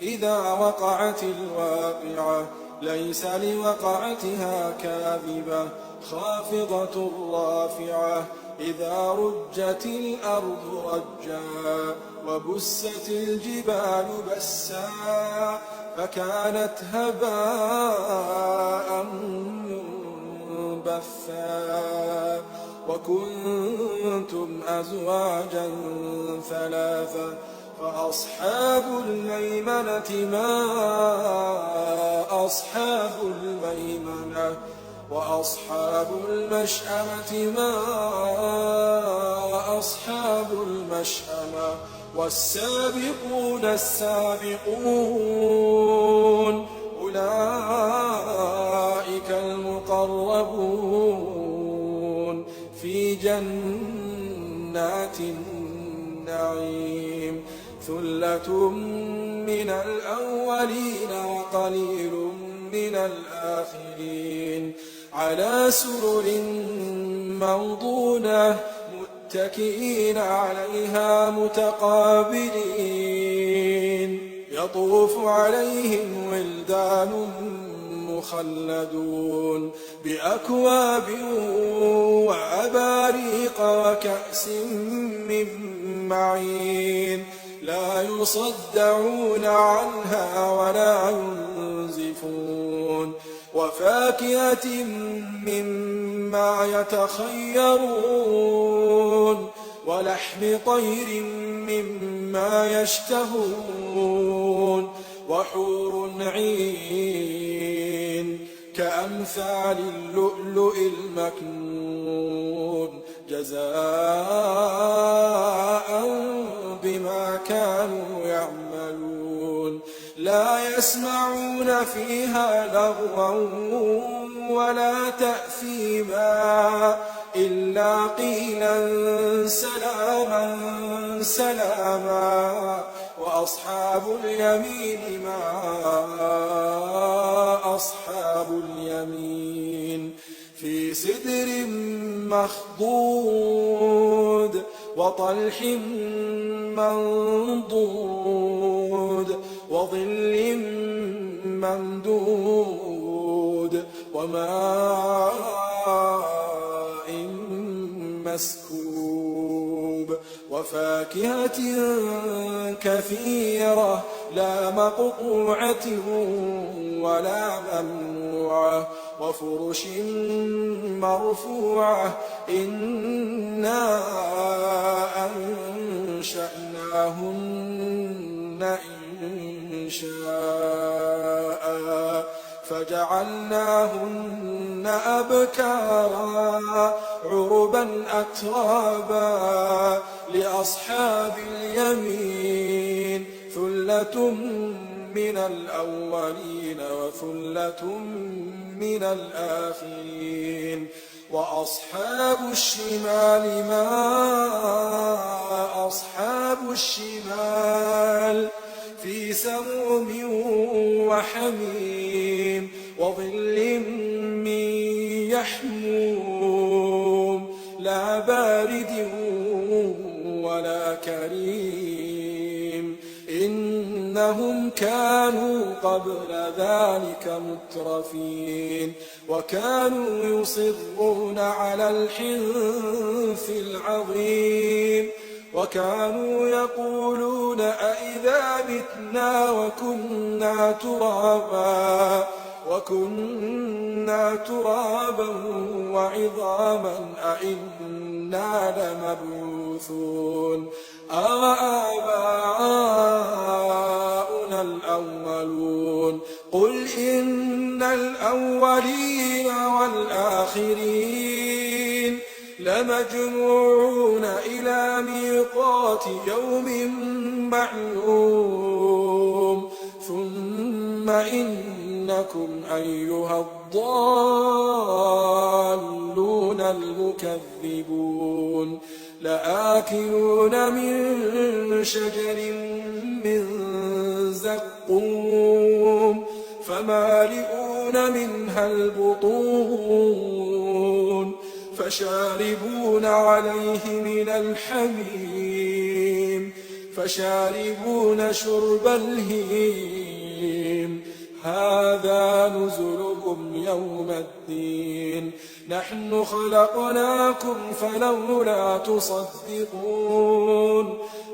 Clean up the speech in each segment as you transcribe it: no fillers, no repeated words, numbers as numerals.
إذا وقعت الواقعة ليس لوقعتها كاذبة خافضة رافعة إذا رجت الأرض رجا وبست الجبال بسا فكانت هباء منبثا وكنتم أزواجا ثلاثا فأصحاب الميمنة ما أصحاب الميمنة وأصحاب المشأمة ما أصحاب المشأمة والسابقون السابقون أولئك المقربون في جنات النعيم ثلة من الأولين وقليل من الآخرين على سرر موضونة متكئين عليها متقابلين يطوف عليهم ولدان مخلدون بأكواب وأباريق وكأس من معين لا يصدعون عنها ولا ينزفون وفاكهة مما يتخيرون ولحم طير مما يشتهون وحور عين كأمثال اللؤلؤ المكنون جزاء بما كانوا يعملون لا يسمعون فيها لغوا ولا تأثيما إلا قيلا سلاما سلاما وأصحاب اليمين ما أصحاب اليمين في سدر مخضود وطلح منضود وظل ممدود وماء مسكوب وفاكهة كثيرة لا مقطوعة ولا ممنوعة وفرش مرفوعة إنا أنشأناهن إنشاء فجعلناهن أبكارا عربا أترابا لأصحاب اليمين ثلة من الأولين وثلة من الآخرين وأصحاب الشمال ما أصحاب الشمال في سموم وحميم وظل من يحموم لا بارد ولا كريم إنهم كانوا قبل ذلك مترفين وكانوا يصرون على الحنث العظيم وكانوا يقولون أئذا متنا وكنا ترابا وعظاما أئنا لمبعوثون أوآباؤنا الأولون قل إن الأولين والآخرين لمجموعون إلى ميقات يوم معلوم ثم إنكم أيها الضالون المكذبون لآكلون من شجر من زقوم فمالئون منها البطون فشاربون عليه من الحميم فشاربون شرب الهيم هذا نزلهم يوم الدين نحن خلقناكم فلولا تصدقون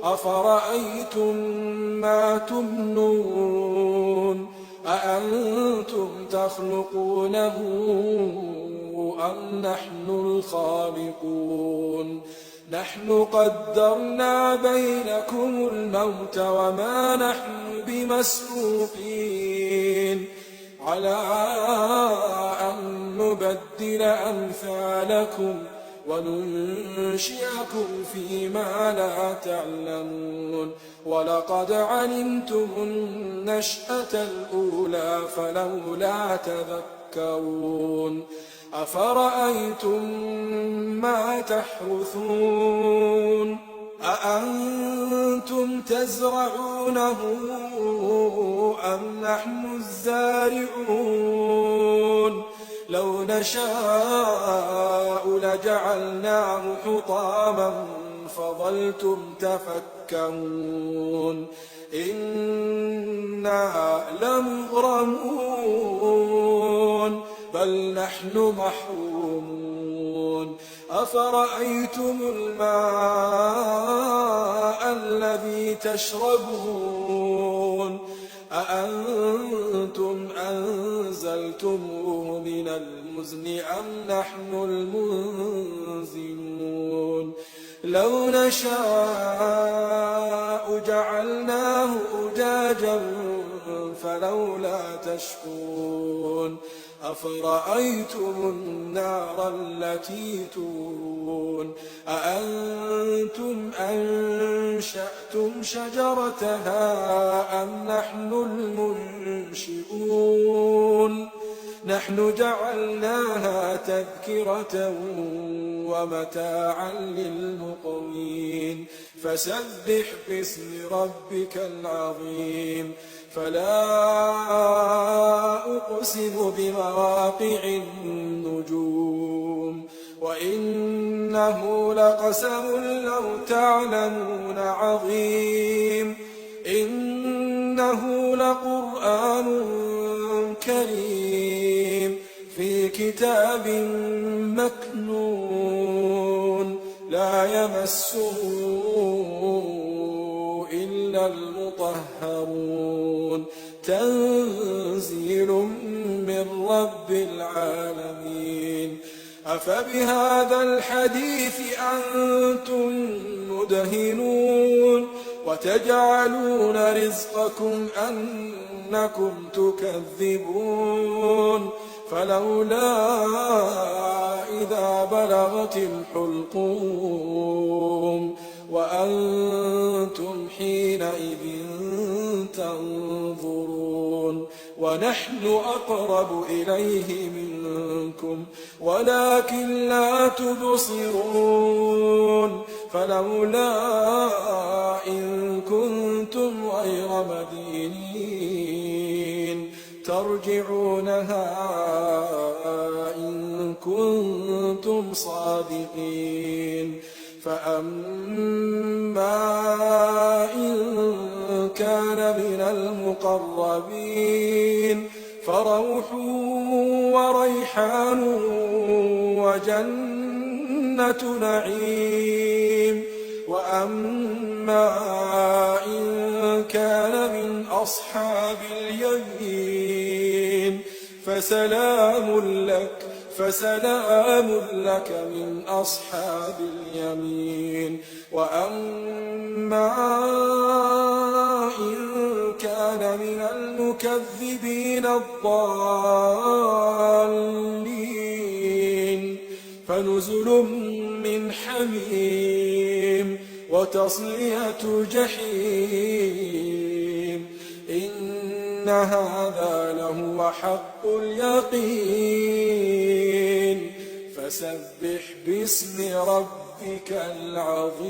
أفرأيتم ما تمنون أأنتم تخلقونه أم نحن الخالقون نحن قدرنا بينكم الموت وما نحن بمسبوقين على أن نبدل أمثالكم وننشئكم فيما لا تعلمون ولقد علمتم النشأة الأولى فلولا تذكرون أفرأيتم ما تحرثون أأنتم تزرعونه أم نحن الزارعون لو نشاء لجعلناه حطاما فظلتم تفكرون إنا لمغرمون بل نحن محرومون أفرأيتم الماء الذي تشربون أأنتم أنزلتموه من المزن أم نحن المنزلون لو نشاء جعلناه أجاجا فلولا تشكرون أفرأيتم النار التي تورون أأنتم أنشأتم شجرتها أم نحن المنشئون نحن جعلناها تذكرة ومتاعا للمقوين فسبح باسم ربك العظيم فلا أقسم بمواقع النجوم وإنه لقسم لو تعلمون عظيم إنه لقرآن كريم في كتاب مكنون لا يمسه إلا المطهرون تنزيل من رب العالمين أفبهذا الحديث أنتم مدهنون وتجعلون رزقكم أنكم تكذبون فلولا إذا بلغت الحلقوم وأنتم حينئذ تنظرون ونحن أقرب إليه منكم ولكن لا تبصرون فلولا إن كنتم غير مدينين ترجعونها إن كنتم صادقين فأما إن كان من المقربين فروح وريحان وجنة نعيم وأما إن كان من أصحاب اليمين فسلام لك من أصحاب اليمين وأما إن كان من المكذبين الضالين فنزل من حميم وتصلية جحيم إن هذا لهو حق اليقين فسبح باسم ربك العظيم